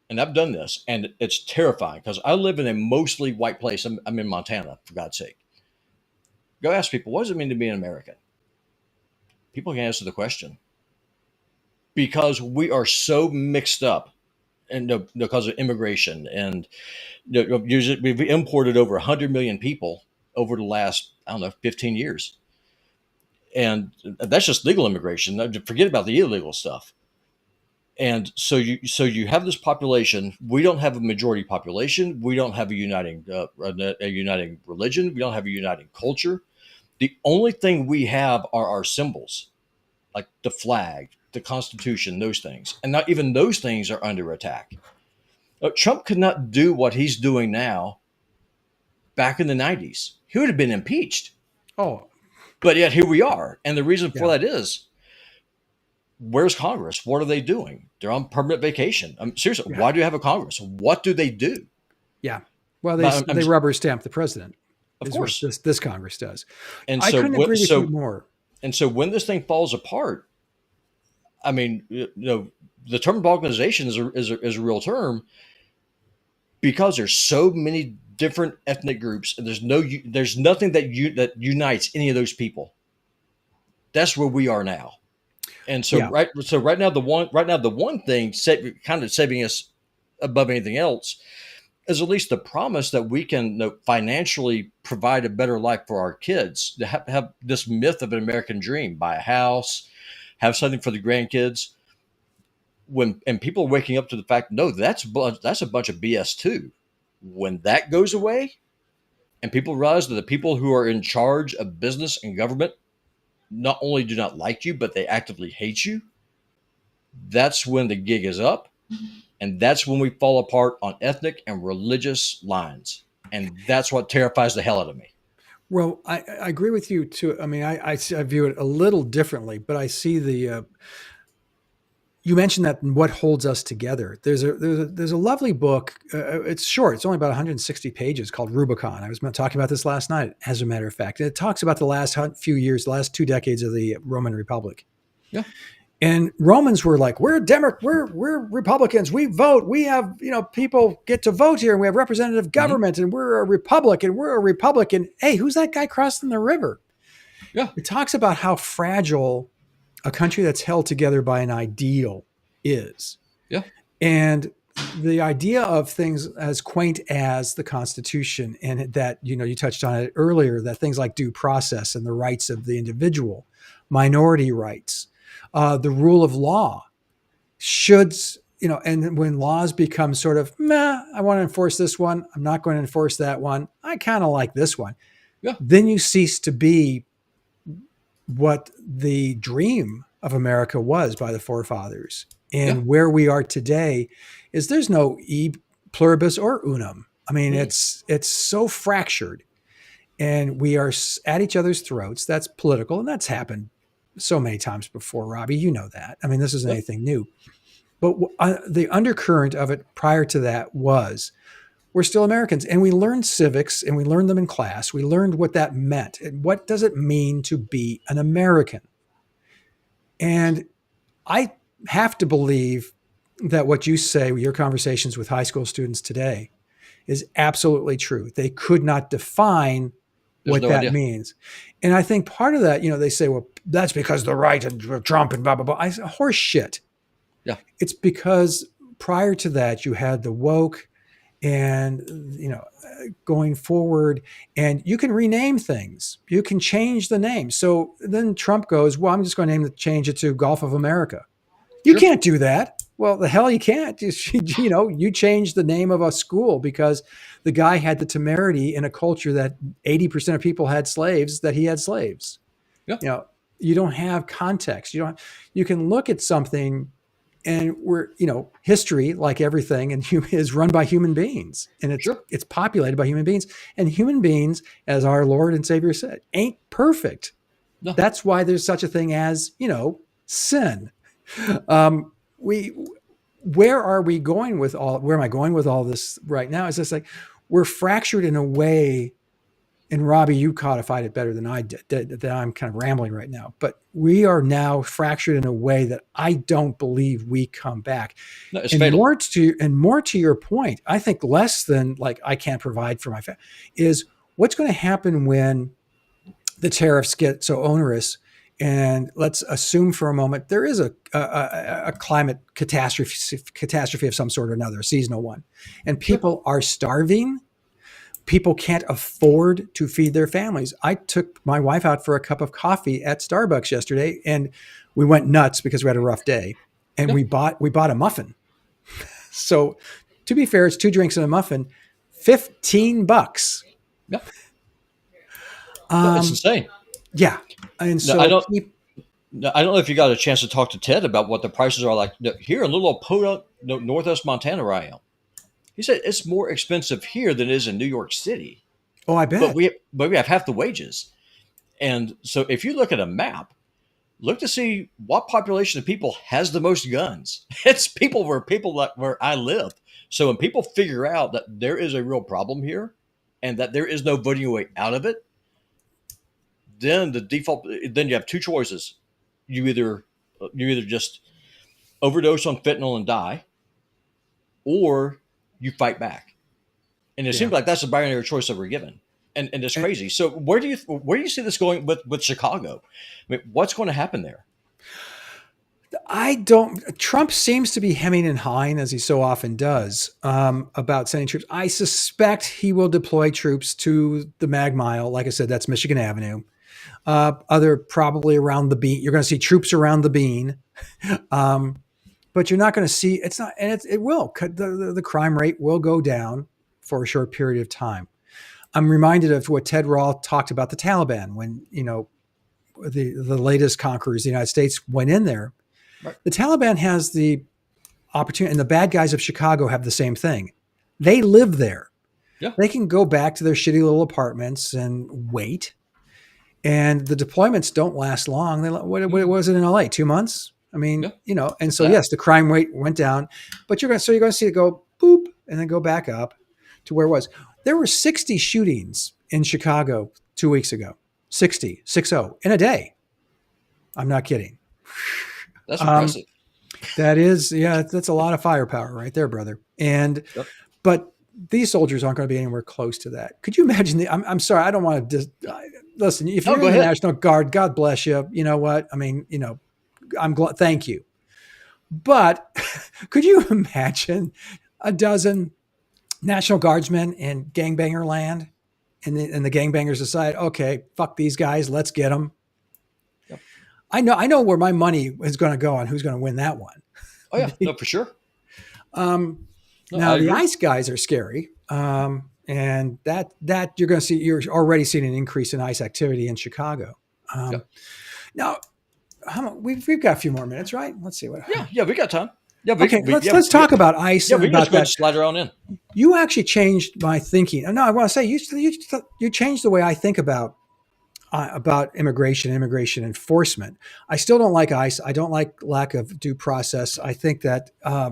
and I've done this, and it's terrifying because I live in a mostly white place. I'm in Montana, for God's sake. Go ask people, what does it mean to be an American? People can answer the question because we are so mixed up, and because of immigration, and usually we've imported over 100 million people over the last, I don't know, 15 years, and that's just legal immigration. Forget about the illegal stuff. And so you have this population. We don't have a majority population. We don't have a uniting religion. We don't have a uniting culture. The only thing we have are our symbols, like the flag, the Constitution, those things. And not even those things are under attack. Trump could not do what he's doing now back in the 90s. He would have been impeached. Oh, But yet here we are. And the reason for yeah, that is, where's Congress? What are they doing? They're on permanent vacation. Seriously, yeah, why do you have a Congress? What do they do? yeah. Well, But they rubber stamp the president. of Is what course. this Congress does. And I so, couldn't agree with you more. when this thing falls apart, I mean, the term balkanization is a real term because there's so many different ethnic groups, and there's nothing that unites any of those people. That's where we are now. And so Yeah, right now the one thing kind of saving us above anything else is at least the promise that we can, financially provide a better life for our kids, to have this myth of an American dream, buy a house, have something for the grandkids. And people are waking up to the fact, no, that's a bunch of BS too. When that goes away, and people realize that the people who are in charge of business and government not only do not like you, but they actively hate you, that's when the gig is up. And that's when we fall apart on ethnic and religious lines. And that's what terrifies the hell out of me. well, I agree with you too. I mean, I view it a little differently, but I see you mentioned that what holds us together. There's a lovely book. It's short. It's only about 160 pages called Rubicon. I was talking about this last night, as a matter of fact. And it talks about the last few years, the last 2 decades of the Roman Republic. Yeah. And Romans were like, we're Republicans. We vote. We have, people get to vote here, and we have representative government, and we're a republic, and we're a republican. Hey, who's that guy crossing the river? Yeah. It talks about how fragile a country that's held together by an ideal is. Yeah. And the idea of things as quaint as the Constitution, and that, you touched on it earlier, that things like due process and the rights of the individual, minority rights, the rule of law should, and when laws become sort of, meh, I want to enforce this one, I'm not going to enforce that one, I kind of like this one. Yeah. Then you cease to be what the dream of America was by the forefathers. And where we are today is there's no e pluribus or unum. I mean, it's so fractured, and we are at each other's throats. That's political, and that's happened so many times before, Robbie. You know that. I mean, this isn't anything new. But the undercurrent of it prior to that was, we're still Americans, and we learned civics, and we learned them in class. We learned what that meant, and what does it mean to be an American. And I have to believe that what you say with your conversations with high school students today is absolutely true. They could not define what that means. And I think part of that, they say, well, that's because the right and Trump and blah, blah, blah. I say, horse shit. Yeah. It's because prior to that, you had the woke, and going forward, and you can rename things, you can change the name. So then Trump goes, well, I'm just going to change it to Gulf of America. You can't do that. Well, the hell you can't. You change the name of a school because the guy had the temerity in a culture that 80% of people had slaves, that he had slaves. Yeah. You don't have context. You can look at something, and history, like everything, and is run by human beings, and it's populated by human beings, and human beings, as our Lord and Savior said, ain't perfect. No. That's why there's such a thing as, sin. Where are we going with where am I going with all this right now? Is just like, we're fractured in a way, and Robbie, you codified it better than I did, that I'm kind of rambling right now, but we are now fractured in a way that I don't believe we come back. No, it's and fatal. more to your point, I think less than like, I can't provide for my family, is what's going to happen when the tariffs get so onerous. And let's assume for a moment there is a climate catastrophe of some sort or another, a seasonal one, and people are starving. People can't afford to feed their families. I took my wife out for a cup of coffee at Starbucks yesterday, and we went nuts because we had a rough day, and we bought a muffin. So, to be fair, it's 2 drinks and a muffin, $15. Yeah. It's insane. Yeah. And so I don't know if you got a chance to talk to Ted about what the prices are like here in little Podunk, Northwest Montana, where I am. He said it's more expensive here than it is in New York City. Oh, I bet. But we have half the wages. And so if you look at a map, look to see what population of people has the most guns. It's people where I live. So when people figure out that there is a real problem here and that there is no voting way out of it, then you have 2 choices. You either just overdose on fentanyl and die, or you fight back. And it seems like that's a binary choice that we're given. And it's crazy. So where do you see this going with Chicago? I mean, what's going to happen there? Trump seems to be hemming and hawing, as he so often does, about sending troops. I suspect he will deploy troops to the Mag Mile. Like I said, that's Michigan Avenue. Probably around the Bean. You're going to see troops around the Bean. But you're not going to see, it will. The crime rate will go down for a short period of time. I'm reminded of what Ted Rall talked about the Taliban when, the latest conquerors, the United States, went in there. Right. The Taliban has the opportunity, and the bad guys of Chicago have the same thing. They live there. Yeah. They can go back to their shitty little apartments and wait. And the deployments don't last long. What was it in LA? 2 months? I mean, Yeah. and It's so that. yes, the crime rate went down, but you're going to see it go boop and then go back up to where it was. There were 60 shootings in Chicago 2 weeks ago. 60, 60 in a day. I'm not kidding. That's Um, impressive. that is, yeah, that's a lot of firepower right there, brother. And Yep. but these soldiers aren't going to be anywhere close to that. Could you imagine I'm sorry, I don't want to listen. If Oh, you're go in the ahead. National Guard, God bless you. You know what? I mean, I'm glad. Thank you. But could you imagine a dozen National Guardsmen in gangbanger land, and the gangbangers decide, okay, fuck these guys, let's get them. Yep. I know where my money is going to go on who's going to win that one. Oh yeah, no, for sure. um, No, I Now the agree. ICE guys are scary, and that you're going to see. You're already seeing an increase in ICE activity in Chicago. Um, Yep. Now we've got a few more minutes, right? Let's see what. Yeah, yeah, we got time. Yeah, Okay, let's talk about ICE yeah, and we can just about go ahead and that. slide her on in. You actually changed my thinking. No, I want to say you changed the way I think about immigration enforcement. I still don't like ICE. I don't like lack of due process. I think that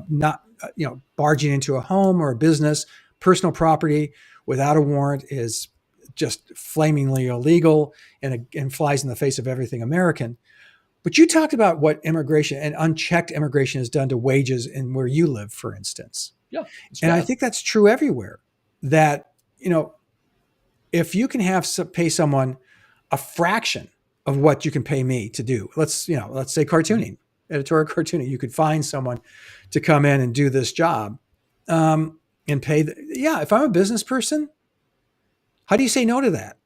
not barging into a home or a business, personal property without a warrant is just flamingly illegal and flies in the face of everything American. But you talked about what immigration and unchecked immigration has done to wages in where you live, for instance. Yeah, it's And I bad. think that's true everywhere. That if you can pay someone a fraction of what you can pay me to do, let's say Mhm. cartooning, editorial cartooning, you could find someone to come in and do this job, and pay. Yeah, if I'm a business person, how do you say no to that?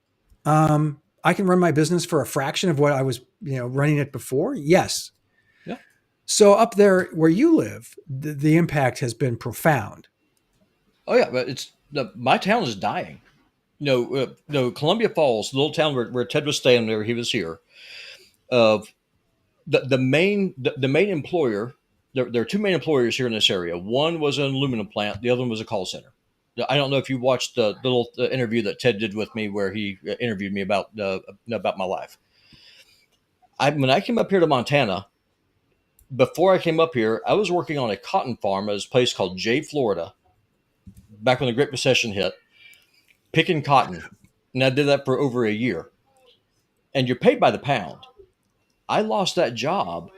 I can run my business for a fraction of what I was, running it before. Yes. Yeah. So up there where you live, the impact has been profound. Oh yeah, but my town is dying. No, Columbia Falls, the little town where Ted was staying there, he was here. Of the main employer, there are two main employers here in this area. One was an aluminum plant, the other one was a call center. I don't know if you watched the little interview that Ted did with me, where he interviewed me about my life. When I came up here to Montana, before I came up here, I was working on a cotton farm at a place called Jay, Florida, back when the Great Recession hit, picking cotton. And I did that for over a year. And you're paid by the pound. I lost that job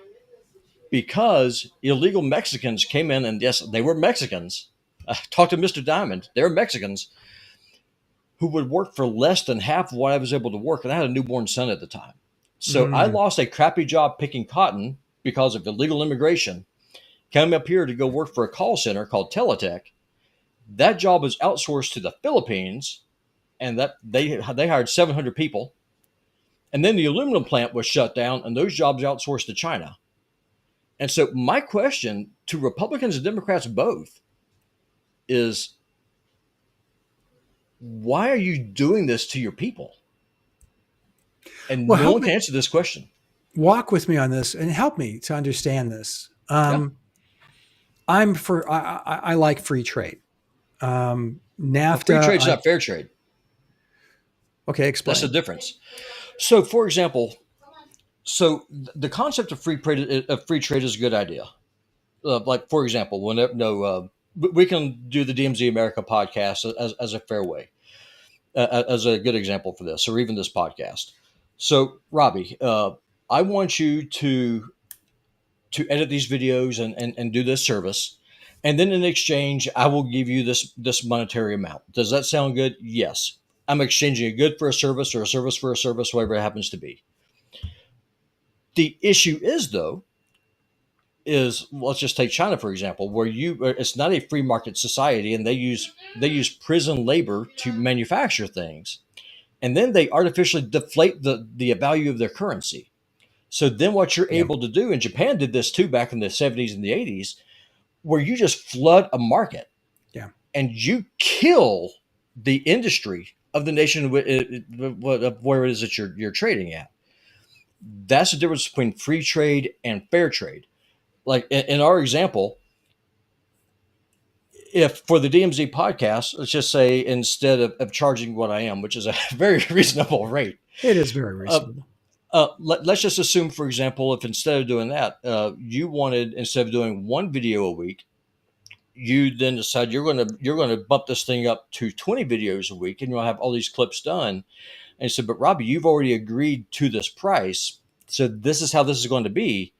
because illegal Mexicans came in, and yes, they were Mexicans. I talked to Mr. Diamond. They were Mexicans who would work for less than half of what I was able to work. And I had a newborn son at the time. So I Mm, lost a crappy job picking cotton because of illegal immigration. Came up here to go work for a call center called Teletech. That job was outsourced to the Philippines, and that they hired 700 people. And then the aluminum plant was shut down, and those jobs outsourced to China. And so my question to Republicans and Democrats both is, why are you doing this to your people? And well, no help one me can answer this question. walk with me on this and help me to understand this. Yeah. I like free trade. Well, free NAFTA. trade is not fair trade. Okay, That's the explain. difference. So, for example, the concept of free trade is a good idea. Like, for example, we can do the DMZ America podcast as a fair way, as a good example for this, or even this podcast. So, Robbie, I want you to edit these videos and do this service. And then in exchange, I will give you this monetary amount. Does that sound good? Yes. I'm exchanging a good for a service, or a service for a service, whatever it happens to be. The issue is, though, is, let's just take China for example, where it's not a free market society, and they use prison labor to manufacture things, and then they artificially deflate the value of their currency. So then what you're Yeah. able to do, and Japan did this too back in the 70s and the 80s, where you just flood a market Yeah. and you kill the industry of the nation where it is that you're trading at. That's the difference between free trade and fair trade. Like in our example, if for the DMZ podcast, let's just say, instead of charging what I am, which is a very reasonable rate, It is very uh, reasonable. Let's just assume, for example, if instead of doing that, you wanted, instead of doing one video a week, you then decide you're going to bump this thing up to 20 videos a week, and you'll have all these clips done. And so, but Robbie, you've already agreed to this price, so this is how this is going to be.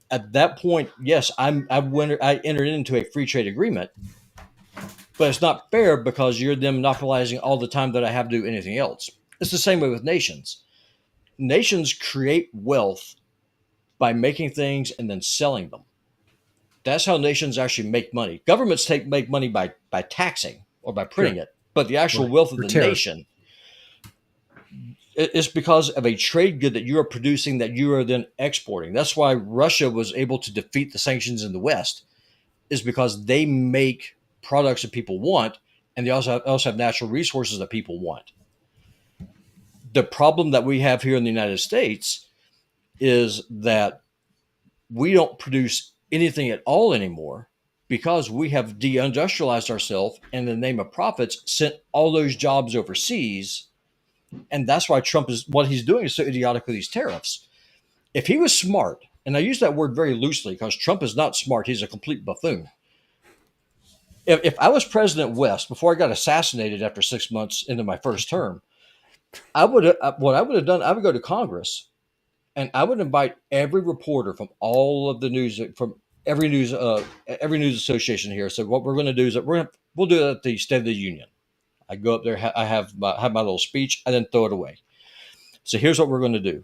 At that point, yes, I entered into a free trade agreement, but it's not fair because you're then monopolizing all the time that I have to do anything else. It's the same way with nations. Nations create wealth by making things and then selling them. That's how nations actually make money. Governments make money by taxing or by Sure. printing it, but the actual Right. wealth of For the tariff. nation is because of a trade good that you are producing that you are then exporting. That's why Russia was able to defeat the sanctions in the West, is because they make products that people want, and they also have natural resources that people want. The problem that we have here in the United States is that we don't produce anything at all anymore because we have deindustrialized ourselves and in the name of profits sent all those jobs overseas. And that's why Trump is, what he's doing is so idiotic with these tariffs. If he was smart, and I use that word very loosely because Trump is not smart, he's a complete buffoon. If I was President West before I got assassinated after 6 months into my first term, what I would have done, I would go to Congress and I would invite every reporter from all of the news, from every news association here. So what we're going to do is that we'll do it at the State of the Union. I go up there, I have my little speech, and then throw it away. So here's what we're going to do.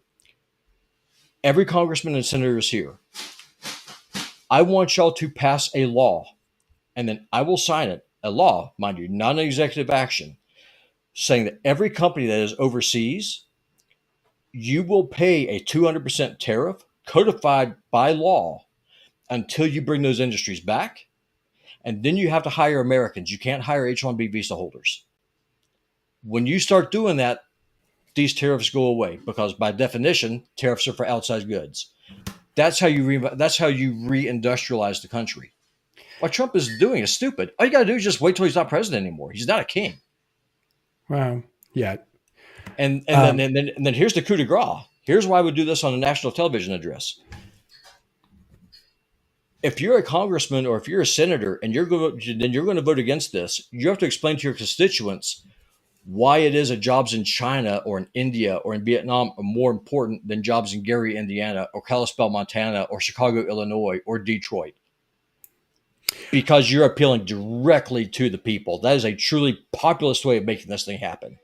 Every congressman and senator is here. I want y'all to pass a law, and then I will sign it. A law, mind you, not an executive action, saying that every company that is overseas, you will pay a 200% tariff codified by law until you bring those industries back. And then you have to hire Americans. You can't hire H-1B visa holders. When you start doing that, these tariffs go away because by definition, tariffs are for outside goods. That's how you reindustrialize the country. What Trump is doing is stupid. All you got to do is just wait till he's not president anymore. He's not a king. Well, yeah. And then here's the coup de grace. Here's why I would do this on a national television address. If you're a congressman or if you're a senator and you're going to vote against this, you have to explain to your constituents why it is that jobs in China or in India or in Vietnam are more important than jobs in Gary, Indiana, or Kalispell, Montana, or Chicago, Illinois, or Detroit. Because you're appealing directly to the people. That is a truly populist way of making this thing happen.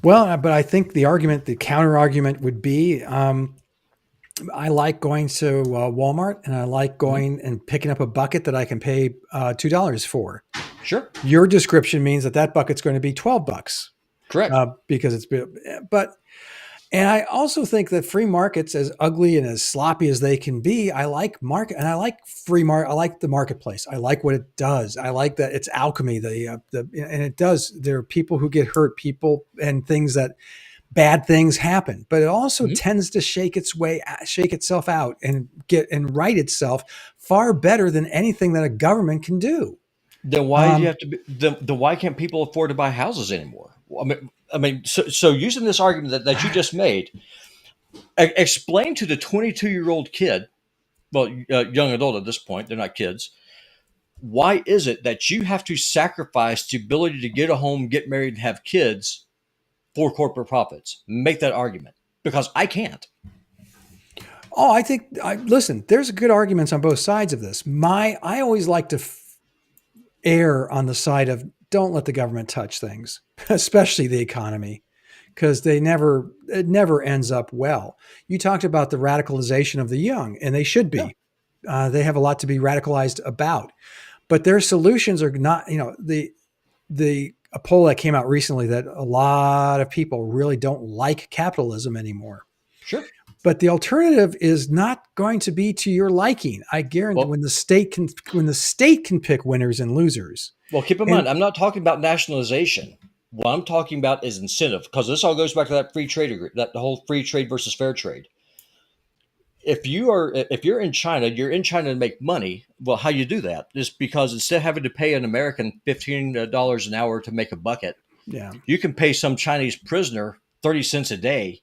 Well, but I think the counter argument would be, I like going to Walmart and I like going and picking up a bucket that I can pay $2 for. Sure. Your description means that bucket's going to be $12 Correct. because and I also think that free markets, as ugly and as sloppy as they can be, I like market and I like free market. I like the marketplace. I like what it does. I like that it's alchemy. And it does. There are people who get hurt, people and things that bad things happen, but it also tends to shake itself out and right itself far better than anything that a government can do. Then why do you have to be? Then why can't people afford to buy houses anymore? So using this argument that you just made, explain to the 22-year-old kid, well, young adult at this point, they're not kids. Why is it that you have to sacrifice the ability to get a home, get married, and have kids for corporate profits? Make that argument, because I can't. Oh, I think, listen, there's good arguments on both sides of this. I always like to err on the side of don't let the government touch things, especially the economy, because it never ends up well. You talked about the radicalization of the young, and they should be. Yeah. They have a lot to be radicalized about, but their solutions are not, a poll that came out recently that a lot of people really don't like capitalism anymore. Sure. But the alternative is not going to be to your liking. I guarantee when the state can pick winners and losers. Well, keep in mind, I'm not talking about nationalization. What I'm talking about is incentive, because this all goes back to that free trade agreement, that the whole free trade versus fair trade. If you're in China, you're in China to make money. Well, how you do that is because instead of having to pay an American $15 an hour to make a bucket, you can pay some Chinese prisoner 30 cents a day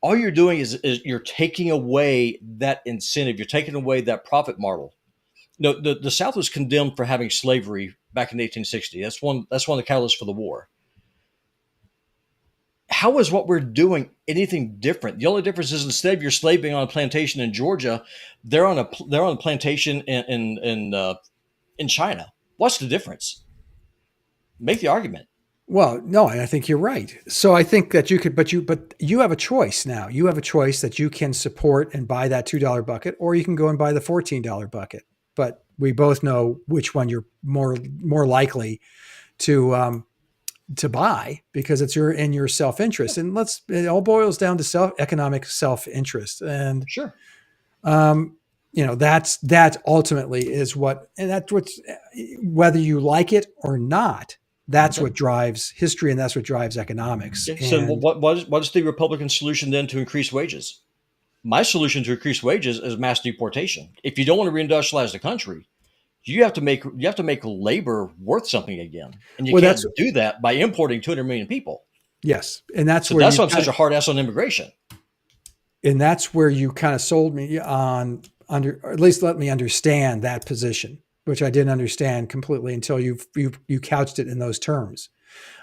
all you're doing is you're taking away that incentive. You're taking away that profit model. No, the South was condemned for having slavery back in 1860. That's one of the catalysts for the war. How is what we're doing anything different? The only difference is instead of your slave being on a plantation in Georgia, they're on a plantation in China. What's the difference? Make the argument. Well, no, I think you're right. So I think that you could, but you have a choice now. You have a choice that you can support and buy that $2 bucket, or you can go and buy the $14 bucket. But we both know which one you're more likely to buy because it's in your self interest. And it all boils down to economic self interest. And Sure. that ultimately is that's what's, whether you like it or not. That's what drives history, and that's what drives economics. Okay. So, what is the Republican solution then to increase wages? My solution to increase wages is mass deportation. If you don't want to reindustrialize the country, you have to make labor worth something again, and you can't do that by importing 200 million people. Yes, and that's why I'm such a hard ass on immigration. And that's where you kind of sold me on or at least let me understand that position, which I didn't understand completely until you couched it in those terms.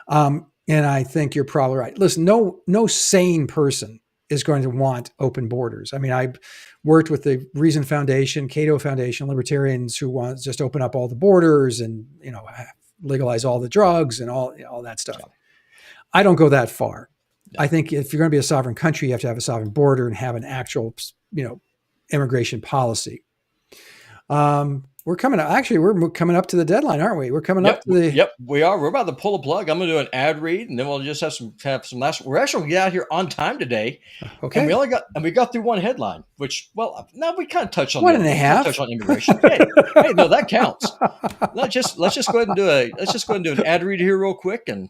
And I think you're probably right. Listen, no sane person is going to want open borders. I mean, I worked with the Reason Foundation, Cato Foundation, libertarians who want to just open up all the borders and, legalize all the drugs and all that stuff. I don't go that far. I think if you're going to be a sovereign country, you have to have a sovereign border and have an actual, immigration policy. We're coming up to the deadline, aren't we? We're coming up to the. Yep, we are. We're about to pull the plug. I'm going to do an ad read, and then we'll just have some last. We're actually going to get out here on time today. Okay. And we got through one headline, which we kind of touched on one and a half. Touched on immigration. hey, no, that counts. Let's just go ahead and do an ad read here real quick, and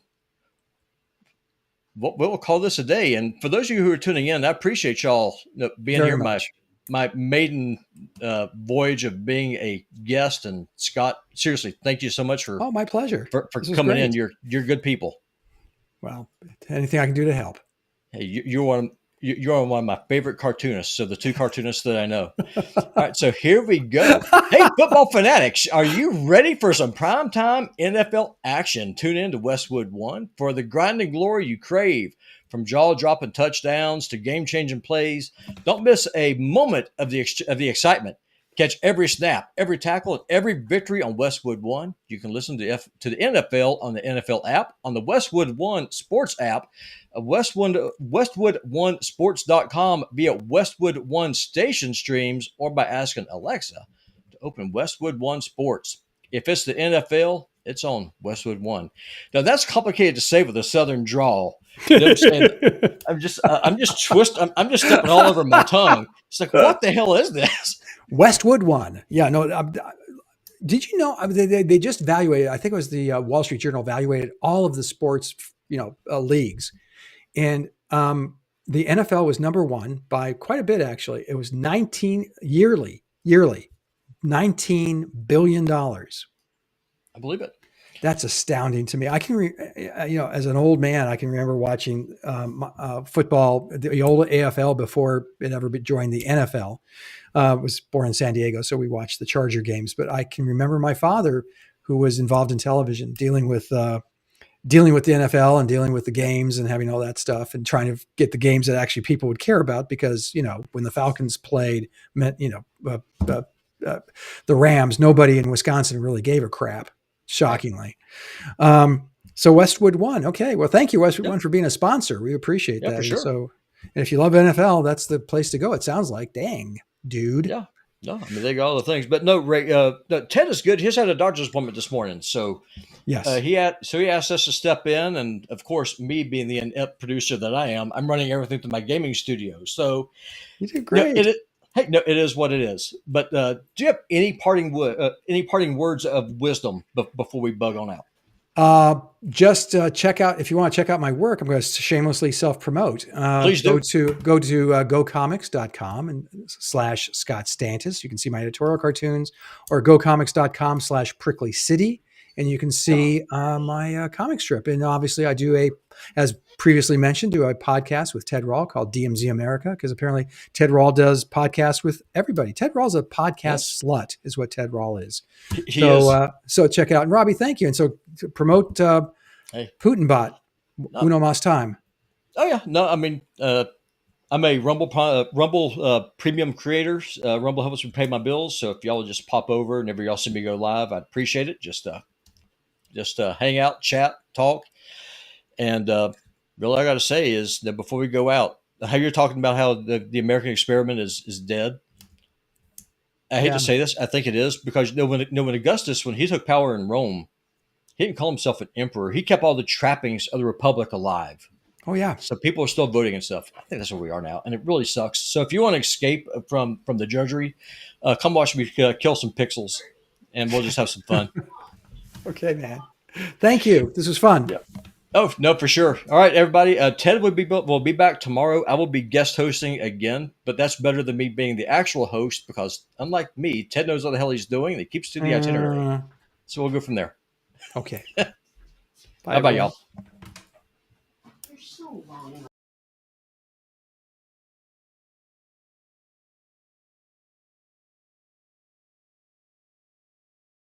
we'll call this a day. And for those of you who are tuning in, I appreciate y'all being Very here. much. My maiden voyage of being a guest, and Scott, seriously, thank you so much for my pleasure for coming in. You're good people. Well, anything I can do to help. Hey, you're one of my favorite cartoonists. So the two cartoonists that I know. All right, so here we go. Hey, football fanatics, are you ready for some primetime NFL action? Tune in to Westwood One for the grinding glory you crave. From jaw-dropping touchdowns to game-changing plays, don't miss a moment of the excitement. Catch every snap, every tackle, and every victory on Westwood One. You can listen to the NFL on the NFL app, on the Westwood One Sports app, WestwoodOneSports.com via Westwood One station streams, or by asking Alexa to open Westwood One Sports. If it's the NFL, it's on Westwood One. Now that's complicated to say with a Southern drawl. You know what I'm saying? I'm just twisting. I'm just stepping all over my tongue. It's like, what the hell is this? Westwood One. Yeah, no. Did you know they just evaluated? I think it was the Wall Street Journal evaluated all of the sports, leagues, and the NFL was number one by quite a bit. Actually, it was yearly, $19 billion. I believe it. That's astounding to me. I can, as an old man, I can remember watching football, the old AFL before it ever joined the NFL. Was born in San Diego, so we watched the Charger games. But I can remember my father, who was involved in television, dealing with the NFL and dealing with the games and having all that stuff and trying to get the games that actually people would care about. Because when the Falcons played, the Rams, nobody in Wisconsin really gave a crap. Shockingly. So Westwood One. Okay. Well, thank you, Westwood One, for being a sponsor. We appreciate that. For sure. So, and if you love NFL, that's the place to go. It sounds like, dang, dude. Yeah. No, I mean, they got all the things, but no, Ray, Ted is good. He just had a doctor's appointment this morning. So yes, he asked us to step in. And of course, me being the inept producer that I am, I'm running everything through my gaming studio. So you did great. It is what it is. But do you have any parting words of wisdom before we bug on out? Just check out, if you want to check out my work, I'm going to shamelessly self-promote. Please do. Go to gocomics.com and /Scott Stantis. You can see my editorial cartoons, or gocomics.com/Prickly City. and you can see my comic strip. And obviously, I do as previously mentioned, do a podcast with Ted Rall called DMZ America, because apparently Ted Rall does podcasts with everybody. Ted Rall's a podcast Yes, slut, is what Ted Rall is. he is. So check it out. And Robbie, thank you. And so to promote Hey, Putinbot, no, uno mas time. oh yeah, no, I mean, I'm a Rumble premium creators. Rumble helps me pay my bills. So if y'all would just pop over, and if y'all see me go live, I'd appreciate it. Just hang out, chat, talk, and really, all I got to say is that before we go out, how you're talking about how the American experiment is dead. I hate Yeah. to say this, I think it is because when Augustus, when he took power in Rome, he didn't call himself an emperor. He kept all the trappings of the republic alive. Oh yeah. So people are still voting and stuff. I think that's where we are now, and it really sucks. So if you want to escape from the judgery, come watch me kill some pixels, and we'll just have some fun. Okay, man. Thank you. This was fun. Yeah. Oh no, for sure. All right, everybody. Ted will be back tomorrow. I will be guest hosting again, but that's better than me being the actual host because unlike me, Ted knows what the hell he's doing and he keeps to the itinerary. So we'll go from there. Okay. Bye Bye, bye, everyone. y'all.